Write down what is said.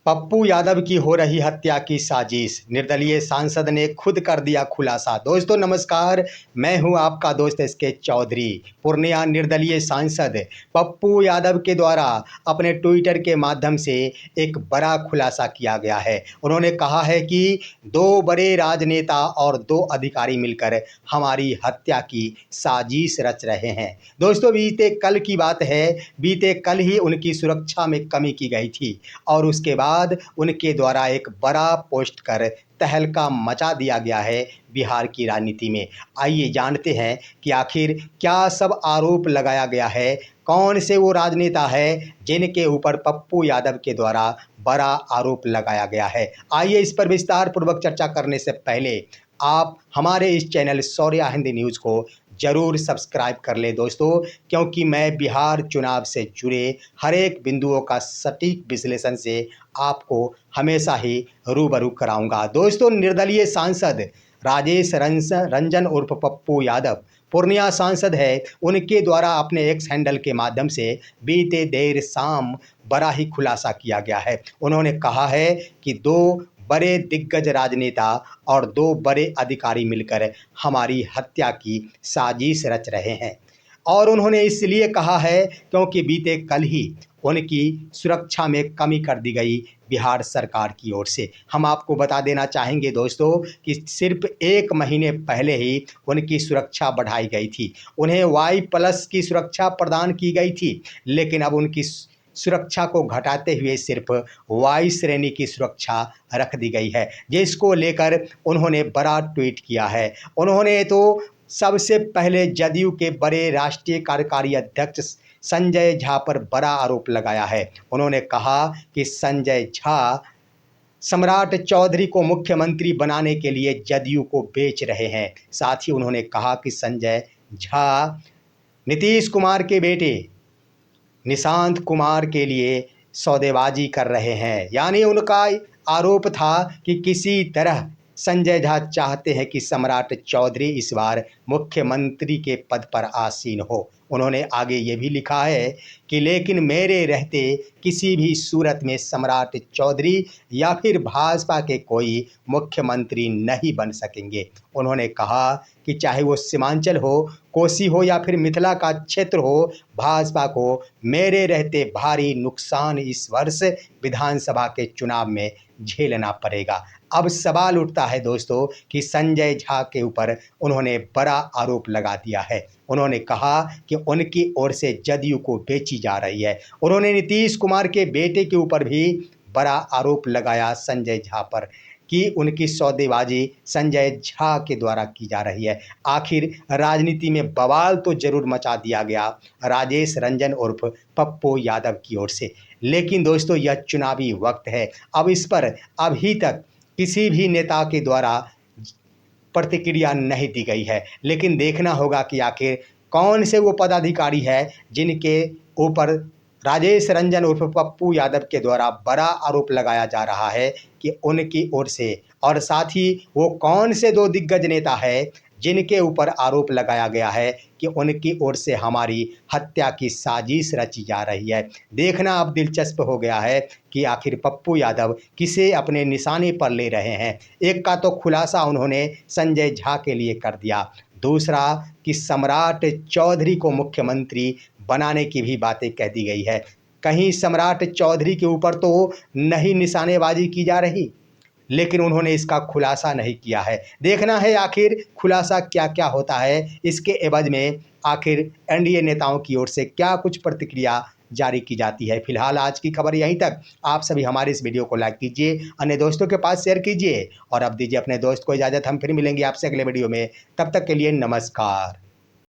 पप्पू यादव की हो रही हत्या की साजिश, निर्दलीय सांसद ने खुद कर दिया खुलासा। दोस्तों नमस्कार, मैं हूं आपका दोस्त एसके चौधरी। पूर्णिया निर्दलीय सांसद पप्पू यादव के द्वारा अपने ट्विटर के माध्यम से एक बड़ा खुलासा किया गया है। उन्होंने कहा है कि दो बड़े राजनेता और दो अधिकारी मिलकर हमारी हत्या की साजिश रच रहे हैं। दोस्तों बीते कल की बात है, बीते कल ही उनकी सुरक्षा में कमी की गई थी और उसके बाद उनके द्वारा एक बड़ा पोस्ट कर तहलका मचा दिया गया है बिहार की राजनीति में। आइए जानते हैं कि आखिर क्या सब आरोप लगाया गया है, कौन से वो राजनेता है जिनके ऊपर पप्पू यादव के द्वारा बड़ा आरोप लगाया गया है। आइए इस पर विस्तार पूर्वक चर्चा करने से पहले आप हमारे इस चैनल शौर्या हिंदी न्यूज़ को ज़रूर सब्सक्राइब कर ले दोस्तों, क्योंकि मैं बिहार चुनाव से जुड़े हर एक बिंदुओं का सटीक विश्लेषण से आपको हमेशा ही रूबरू कराऊंगा। दोस्तों निर्दलीय सांसद राजेश रंजन उर्फ पप्पू यादव पूर्णिया सांसद है। उनके द्वारा अपने एक्स हैंडल के माध्यम से बीते देर शाम बड़ा ही खुलासा किया गया है। उन्होंने कहा है कि दो बड़े दिग्गज राजनेता और दो बड़े अधिकारी मिलकर हमारी हत्या की साजिश रच रहे हैं और उन्होंने इसलिए कहा है क्योंकि बीते कल ही उनकी सुरक्षा में कमी कर दी गई बिहार सरकार की ओर से। हम आपको बता देना चाहेंगे दोस्तों कि सिर्फ एक महीने पहले ही उनकी सुरक्षा बढ़ाई गई थी, उन्हें Y+ की सुरक्षा प्रदान की गई थी, लेकिन अब उनकी सुरक्षा को घटाते हुए सिर्फ Y श्रेणी की सुरक्षा रख दी गई है, जिसको लेकर उन्होंने बड़ा ट्वीट किया है। उन्होंने तो सबसे पहले जदयू के बड़े राष्ट्रीय कार्यकारी अध्यक्ष संजय झा पर बड़ा आरोप लगाया है। उन्होंने कहा कि संजय झा सम्राट चौधरी को मुख्यमंत्री बनाने के लिए जदयू को बेच रहे हैं। साथ ही उन्होंने कहा कि संजय झा नीतीश कुमार के बेटे निशांत कुमार के लिए सौदेबाजी कर रहे हैं। यानी उनका आरोप था कि किसी तरह संजय झा चाहते हैं कि सम्राट चौधरी इस बार मुख्यमंत्री के पद पर आसीन हो। उन्होंने आगे ये भी लिखा है कि लेकिन मेरे रहते किसी भी सूरत में सम्राट चौधरी या फिर भाजपा के कोई मुख्यमंत्री नहीं बन सकेंगे। उन्होंने कहा कि चाहे वो सीमांचल हो, कोसी हो या फिर मिथिला का क्षेत्र हो, भाजपा को मेरे रहते भारी नुकसान इस वर्ष विधानसभा के चुनाव में झेलना पड़ेगा। अब सवाल उठता है दोस्तों कि संजय झा के ऊपर उन्होंने बड़ा आरोप लगा दिया है। उन्होंने कहा कि उनकी ओर से जदयू को बेची जा रही है। उन्होंने नीतीश कुमार के बेटे के ऊपर भी बड़ा आरोप लगाया संजय झा पर कि उनकी सौदेबाजी संजय झा के द्वारा की जा रही है। आखिर राजनीति में बवाल तो जरूर मचा दिया गया राजेश रंजन उर्फ पप्पू यादव की ओर से, लेकिन दोस्तों यह चुनावी वक्त है। अब इस पर अभी तक किसी भी नेता के द्वारा प्रतिक्रिया नहीं दी गई है, लेकिन देखना होगा कि आखिर कौन से वो पदाधिकारी है जिनके ऊपर राजेश रंजन उर्फ पप्पू यादव के द्वारा बड़ा आरोप लगाया जा रहा है कि उनकी ओर से, और साथ ही वो कौन से दो दिग्गज नेता है जिनके ऊपर आरोप लगाया गया है कि उनकी ओर से हमारी हत्या की साजिश रची जा रही है। देखना अब दिलचस्प हो गया है कि आखिर पप्पू यादव किसे अपने निशाने पर ले रहे हैं। एक का तो खुलासा उन्होंने संजय झा के लिए कर दिया, दूसरा कि सम्राट चौधरी को मुख्यमंत्री बनाने की भी बातें कह दी गई है। कहीं सम्राट चौधरी के ऊपर तो नहीं निशानेबाजी की जा रही, लेकिन उन्होंने इसका खुलासा नहीं किया है। देखना है आखिर खुलासा क्या क्या होता है, इसके एवज में आखिर एनडीए नेताओं की ओर से क्या कुछ प्रतिक्रिया जारी की जाती है। फिलहाल आज की खबर यहीं तक। आप सभी हमारे इस वीडियो को लाइक कीजिए, अन्य दोस्तों के पास शेयर कीजिए और अब दीजिए अपने दोस्त को इजाज़त। हम फिर मिलेंगे आपसे अगले वीडियो में, तब तक के लिए नमस्कार।